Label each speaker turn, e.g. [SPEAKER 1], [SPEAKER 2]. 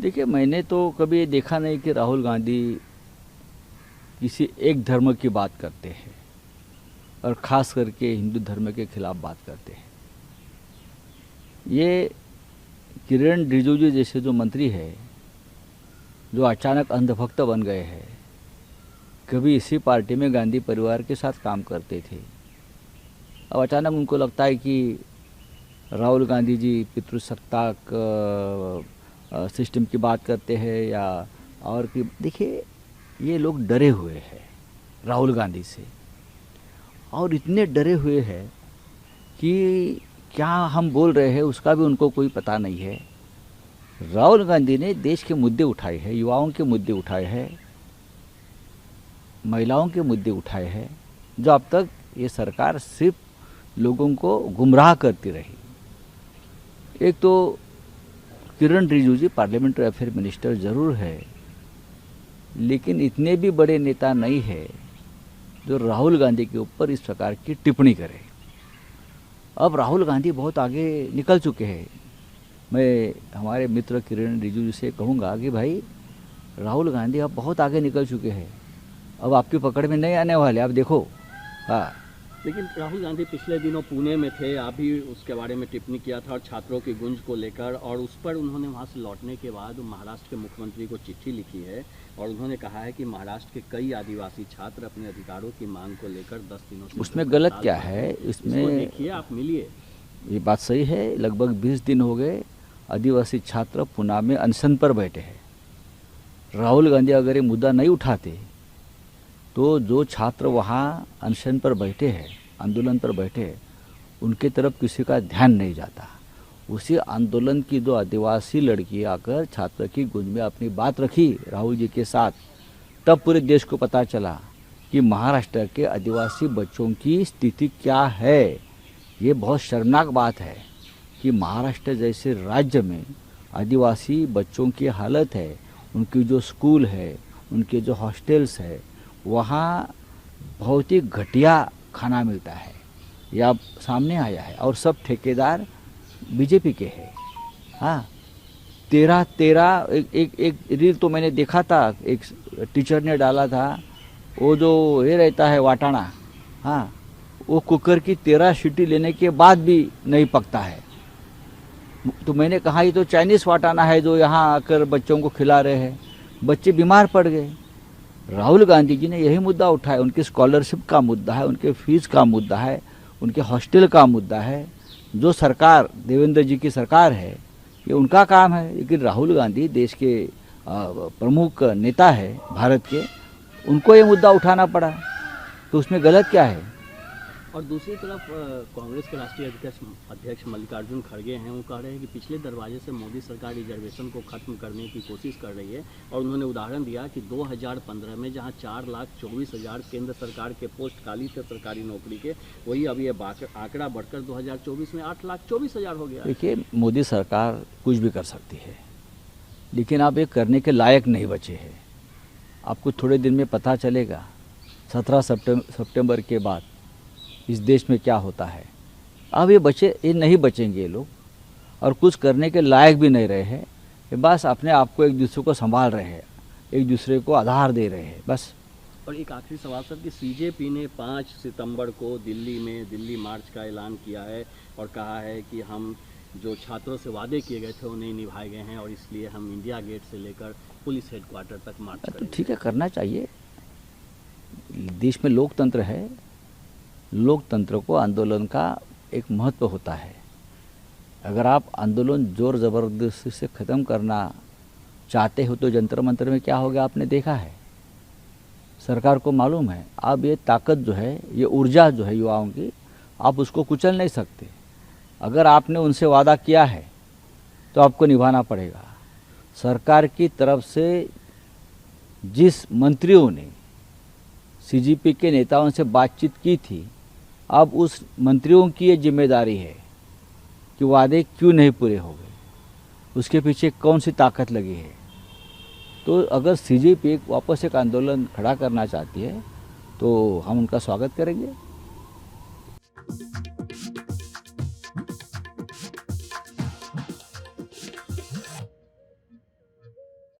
[SPEAKER 1] देखिए, मैंने तो कभी ये देखा नहीं कि राहुल गांधी किसी एक धर्म की बात करते हैं और ख़ास करके हिंदू धर्म के खिलाफ बात करते हैं। ये किरण रिजिजू जैसे जो मंत्री है, जो अचानक अंधभक्त बन गए हैं, कभी इसी पार्टी में गांधी परिवार के साथ काम करते थे। अब अचानक उनको लगता है कि राहुल गांधी जी पितृसत्ताक सिस्टम की बात करते हैं या और कि देखिए, ये लोग डरे हुए हैं राहुल गांधी से, और इतने डरे हुए हैं कि क्या हम बोल रहे हैं उसका भी उनको कोई पता नहीं है। राहुल गांधी ने देश के मुद्दे उठाए हैं, युवाओं के मुद्दे उठाए हैं, महिलाओं के मुद्दे उठाए हैं, जो अब तक ये सरकार सिर्फ लोगों को गुमराह करती रही। एक तो किरण रिजिजू जी पार्लियामेंट्री अफेयर मिनिस्टर ज़रूर है, लेकिन इतने भी बड़े नेता नहीं है जो राहुल गांधी के ऊपर इस प्रकार की टिप्पणी करे। अब राहुल गांधी बहुत आगे निकल चुके हैं। मैं हमारे मित्र किरण रिजिजू से कहूँगा कि भाई, राहुल गांधी अब बहुत आगे निकल चुके हैं, अब आपकी पकड़ में नहीं आने वाले, आप देखो। हाँ,
[SPEAKER 2] लेकिन राहुल गांधी पिछले दिनों पुणे में थे, आप भी उसके बारे में टिप्पणी किया था और छात्रों की गूंज को लेकर, और उस पर उन्होंने वहां से लौटने के बाद महाराष्ट्र के मुख्यमंत्री को चिट्ठी लिखी है और उन्होंने कहा है कि महाराष्ट्र के कई आदिवासी छात्र अपने अधिकारों की मांग को लेकर 10 दिनों से
[SPEAKER 1] उसमें गलत क्या है? इसमें
[SPEAKER 2] देखिए, आप मिलिए।
[SPEAKER 1] ये बात सही है, लगभग 20 दिन हो गए आदिवासी छात्र पुणे में अनशन पर बैठे हैं। राहुल गांधी अगर ये मुद्दा नहीं उठाते तो जो छात्र वहाँ अनशन पर बैठे हैं, आंदोलन पर बैठे हैं, उनके तरफ किसी का ध्यान नहीं जाता। उसी आंदोलन की दो आदिवासी लड़की आकर छात्र की गूंज में अपनी बात रखी राहुल जी के साथ, तब पूरे देश को पता चला कि महाराष्ट्र के आदिवासी बच्चों की स्थिति क्या है। ये बहुत शर्मनाक बात है कि महाराष्ट्र जैसे राज्य में आदिवासी बच्चों की हालत है, उनकी जो स्कूल है, उनके जो हॉस्टल्स है, वहाँ बहुत ही घटिया खाना मिलता है, यह अब सामने आया है, और सब ठेकेदार बीजेपी के हैं। हाँ, 13 एक रील तो मैंने देखा था, एक टीचर ने डाला था, वो जो ये रहता है वाटाणा, हाँ, वो कुकर की 13 सीटी लेने के बाद भी नहीं पकता है। तो मैंने कहा ये तो चाइनीज़ वाटाणा है जो यहाँ आकर बच्चों को खिला रहे हैं, बच्चे बीमार पड़ गए। राहुल गांधी जी ने यही मुद्दा उठाया, उनकी स्कॉलरशिप का मुद्दा है, उनके फीस का मुद्दा है, उनके हॉस्टल का मुद्दा है। जो सरकार देवेंद्र जी की सरकार है, ये उनका काम है, लेकिन राहुल गांधी देश के प्रमुख नेता है भारत के, उनको ये मुद्दा उठाना पड़ा, तो उसमें गलत क्या है?
[SPEAKER 2] और दूसरी तरफ कांग्रेस के राष्ट्रीय अध्यक्ष मल्लिकार्जुन खड़गे हैं, वो कह रहे हैं कि पिछले दरवाजे से मोदी सरकार रिजर्वेशन को खत्म करने की कोशिश कर रही है, और उन्होंने उदाहरण दिया कि 2015 में जहां 4,24,000 केंद्र सरकार के पोस्ट खाली थे सरकारी नौकरी के, वही अब ये आंकड़ा बढ़कर 2024 में 8,24,000 हो गया।
[SPEAKER 1] देखिए, मोदी सरकार कुछ भी कर सकती है, लेकिन आप ये करने के लायक नहीं बचे हैं। आपको थोड़े दिन में पता चलेगा 17 सितंबर के बाद इस देश में क्या होता है। अब ये नहीं बचेंगे ये लोग, और कुछ करने के लायक भी नहीं रहे हैं। ये बस अपने आप को एक दूसरे को संभाल रहे हैं, एक दूसरे को आधार दे रहे हैं, बस।
[SPEAKER 2] और एक आखिरी सवाल सर, कि सीजेपी ने 5 सितंबर को दिल्ली में दिल्ली मार्च का ऐलान किया है और कहा है कि हम जो छात्रों से वादे किए गए थे वो नहीं निभाए गए हैं, और इसलिए हम इंडिया गेट से लेकर पुलिस हेडक्वार्टर तक मार्च करेंगे।
[SPEAKER 1] तो ठीक है, करना चाहिए। देश में लोकतंत्र है, लोकतंत्र को आंदोलन का एक महत्व होता है। अगर आप आंदोलन जोर ज़बरदस्ती से ख़त्म करना चाहते हो तो जंतर मंतर में क्या हो गया आपने देखा है, सरकार को मालूम है। अब ये ताकत जो है, ये ऊर्जा जो है युवाओं की, आप उसको कुचल नहीं सकते। अगर आपने उनसे वादा किया है तो आपको निभाना पड़ेगा। सरकार की तरफ से जिस मंत्रियों ने सीजेपी के नेताओं से बातचीत की थी, अब उस मंत्रियों की ये जिम्मेदारी है कि वादे क्यों नहीं पूरे हो गए, उसके पीछे कौन सी ताकत लगी है। तो अगर सीजेपी वापस एक आंदोलन खड़ा करना चाहती है तो हम उनका स्वागत करेंगे।